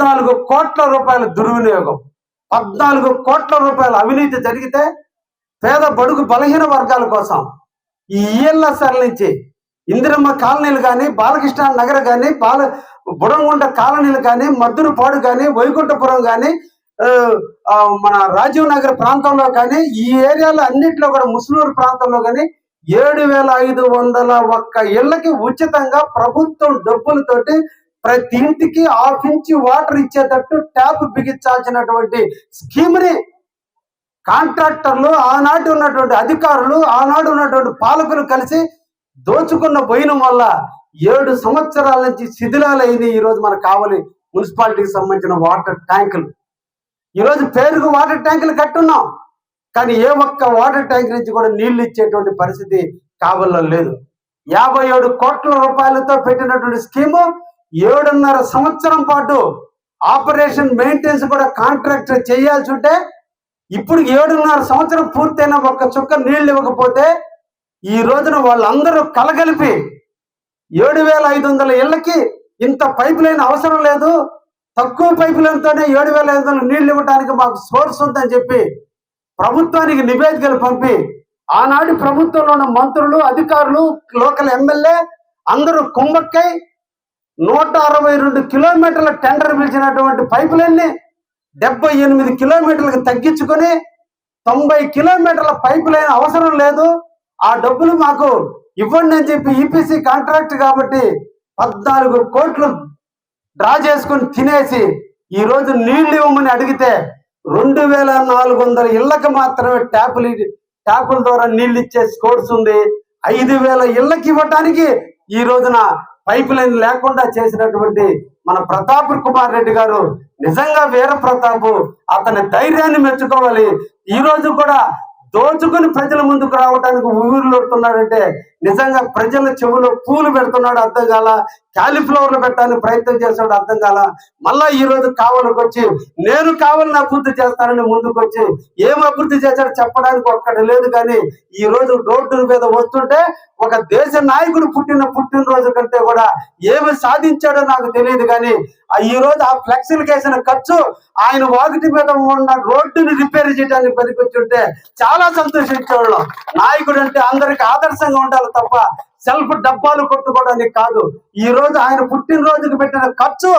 14 కోట్ల రూపాయల దుర్వినియోగం, 14 కోట్ల రూపాయల అవినీతి జరిగితే పేద బడుగు బలహీన వర్గాల కోసం ఈ ఈఎల్ఎస్ఆర్ నుంచి ఇందిరమ్మ కాలనీలు కానీ, బాలకృష్ణ నగర్ కానీ, బుడంగుంట కాలనీలు కానీ, మద్దురుపాడు కానీ, వైకుంఠపురం కానీ, మన రాజీవ్ నగర్ ప్రాంతంలో కానీ, ఈ ఏరియాలో అన్నింటిలో కూడా ముస్లూరు ప్రాంతంలో కానీ 7,501 ఇళ్లకి ఉచితంగా ప్రభుత్వం డబ్బులతోటి ప్రతి ఇంటికి 1/2 ఇంచు వాటర్ ఇచ్చేటట్టు ట్యాప్ బిగించాల్సినటువంటి స్కీమ్ని కాంట్రాక్టర్లు, ఆనాటి ఉన్నటువంటి అధికారులు, ఆనాడు ఉన్నటువంటి పాలకులు కలిసి దోచుకున్న పోయిన వల్ల 7 సంవత్సరాల నుంచి శిథిలాలైంది. ఈరోజు మనకు కావాలి మున్సిపాలిటీకి సంబంధించిన వాటర్ ట్యాంకులు. ఈరోజు పేరుకు వాటర్ ట్యాంకులు కట్టున్నాం, కానీ ఏ ఒక్క వాటర్ ట్యాంక్ నుంచి కూడా నీళ్లు ఇచ్చేటువంటి పరిస్థితి కావల్లో లేదు. 57 కోట్ల రూపాయలతో పెట్టినటువంటి స్కీము 7.5 సంవత్సరం పాటు ఆపరేషన్ మెయింటెనెన్స్ కూడా కాంట్రాక్ట్ చేయాల్సి ఉంటే ఇప్పుడు 7.5 సంవత్సరం పూర్తయిన ఒక్క చుక్క నీళ్లు ఇవ్వకపోతే ఈ రోజున వాళ్ళందరూ కలగలిపి 7,500 ఇళ్లకి ఇంత పైప్ లైన్ అవసరం లేదు, తక్కువ పైప్ లైన్తోనే 7,500 నీళ్లు ఇవ్వడానికి మాకు సోర్స్ ఉందని చెప్పి ప్రభుత్వానికి నివేదికలు పంపి ఆనాటి ప్రభుత్వంలో ఉన్న మంత్రులు, అధికారులు, లోకల్ ఎమ్మెల్యే అందరూ కుమ్మక్కై 162 కిలోమీటర్ల టెండర్ పిలిచినటువంటి పైప్ లైన్ ని 78 కిలోమీటర్లకు తగ్గించుకొని 90 కిలోమీటర్ల పైప్ లైన్ అవసరం లేదు, ఆ డబ్బులు మాకు ఇవ్వండి అని చెప్పి ఈపీసీ కాంట్రాక్ట్ కాబట్టి 14 కోట్లు డ్రా చేసుకుని తినేసి ఈ రోజు నీళ్లు ఇవ్వమని అడిగితే 2,400 ఇళ్లకు మాత్రమే ట్యాపుల ద్వారా నీళ్లు ఇచ్చే కోర్స్ ఉంది. 5,000 ఇళ్లకి ఇవ్వటానికి ఈ రోజున పైప్ లైన్ లేకుండా చేసినటువంటి మన ప్రతాప్ కుమార్ రెడ్డి గారు నిజంగా వీర ప్రతాప్, అతని ధైర్యాన్ని మెచ్చుకోవాలి. ఈ రోజు కూడా దోచుకుని ప్రజల ముందుకు రావడానికి ఊరులుడుతున్నాడంటే నిజంగా ప్రజల చెవులో పూలు పెడుతున్నాడు అర్థం కాల, క్యాలీఫ్లవర్లు పెట్టడానికి ప్రయత్నం చేస్తాడు అర్థం కాల. మళ్ళా ఈ రోజు కావలికి వచ్చి నేను కావాలని అభివృద్ధి చేస్తానని ముందుకు వచ్చి ఏం అభివృద్ధి చేశాడో చెప్పడానికి ఒక్కటి లేదు. కానీ ఈ రోజు రోడ్డు మీద వస్తుంటే ఒక దేశ నాయకుడు పుట్టినరోజు కంటే కూడా ఏమి సాధించాడో నాకు తెలియదు. కానీ ఈ రోజు ఆ ఫ్లెక్సీలకు వేసిన ఖర్చు ఆయన వాకిటి మీద ఉన్న రోడ్డుని రిపేర్ చేయడానికి పనికొచ్చుంటే చాలా సంతోషించేవాళ్ళం. నాయకుడు అంటే అందరికి ఆదర్శంగా ఉండాలి తప్ప సెల్ఫ్ డబ్బాలు కొట్టుకోవడానికి కాదు. ఈ రోజు ఆయన పుట్టినరోజుకి పెట్టిన ఖర్చు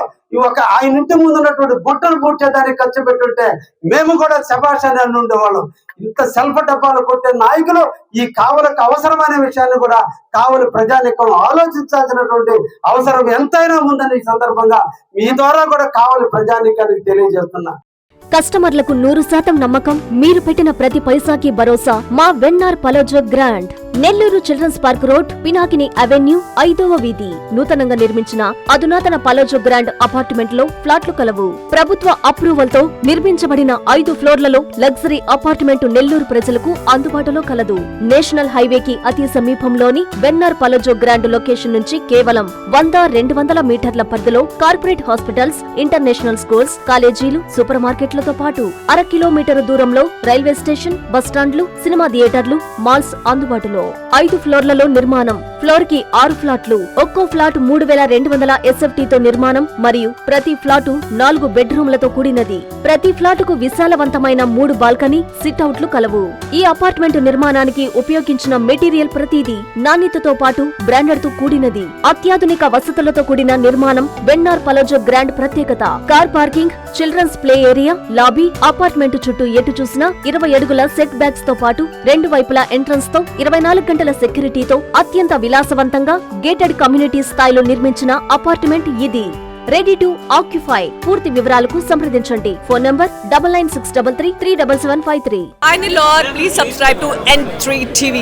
ఆయన ఇంటి ముందు ఉన్నటువంటి గుట్టలు పూడ్చేదానికి ఖర్చు పెట్టుంటే మేము కూడా శభాష్ అని ఉండేవాళ్ళం. ఇంత సెల్ఫ్ డబ్బాలు కొట్టే నాయకులు ఈ కావలకు అవసరమైన విషయాన్ని కూడా కావలి ప్రజానికం ఆలోచించాల్సినటువంటి అవసరం ఎంతైనా ఉందని ఈ సందర్భంగా మీ ద్వారా కూడా కావలి ప్రజానికానికి తెలియజేస్తున్నా. కస్టమర్లకు 100% నమ్మకం, మీరు పెట్టిన ప్రతి పైసాకి భరోసా మా వెన్నార్ పలోజో grand. Nellore children's park road, Pinakini avenue, 5వ వీధి. నూతనంగా నిర్మించిన అధునాతన పలోజో గ్రాండ్ అపార్ట్మెంట్ లో ఫ్లాట్లు కలవు. ప్రభుత్వ అప్రూవల్ తో నిర్మించబడిన 5 ఫ్లోర్లలో లగ్జరీ అపార్ట్మెంట్ నెల్లూరు ప్రజలకు అందుబాటులో కలదు. నేషనల్ హైవేకి అతి సమీపంలోని వెన్నార్ పలోజో గ్రాండ్ లొకేషన్ నుంచి కేవలం 100-200 మీటర్ల పరిధిలో కార్పొరేట్ హాస్పిటల్స్, ఇంటర్నేషనల్ స్కూల్స్, కాలేజీలు, సూపర్ మార్కెట్లతో పాటు 1/2 కిలోమీటర్ దూరంలో రైల్వే స్టేషన్, బస్టాండ్లు, సినిమా థియేటర్లు, మాల్స్ అందుబాటులో. 5 ఫ్లోర్లలో నిర్మాణం. ఫ్లోర్ కి 6 ఫ్లాట్లు. ఒక్కో ఫ్లాట్ 3,200 SFT తో నిర్మాణం మరియు ప్రతి ఫ్లాటు 4 బెడ్రూమ్లతో కూడినది. ప్రతి ఫ్లాటుకు విశాలవంతమైన 3 బాల్కనీ, సిట్అవుట్లు కలవు. ఈ అపార్ట్మెంట్ నిర్మాణానికి ఉపయోగించిన మెటీరియల్ ప్రతిదీ నాణ్యతతో పాటు బ్రాండెడ్ తో కూడినది. అత్యాధునిక వసతులతో కూడిన నిర్మాణం వెన్నార్ పలోజో గ్రాండ్ ప్రత్యేకత. Car parking, children's play area, lobby, apartment చుట్టూ ఎటు చూసినా 20 అడుగుల సెట్ బ్యాక్స్ తో పాటు 2 వైపులా ఎంట్రన్స్ తో 24 గంటల సెక్యూరిటీతో అత్యంత విలాసవంతంగా గేటెడ్ కమ్యూనిటీ స్థాయిలో నిర్మించిన అపార్ట్మెంట్ ఇది. Ready to occupy. పూర్తి వివరాలకు సంప్రదించండి. Phone number 9963337753. Please subscribe to N3 TV.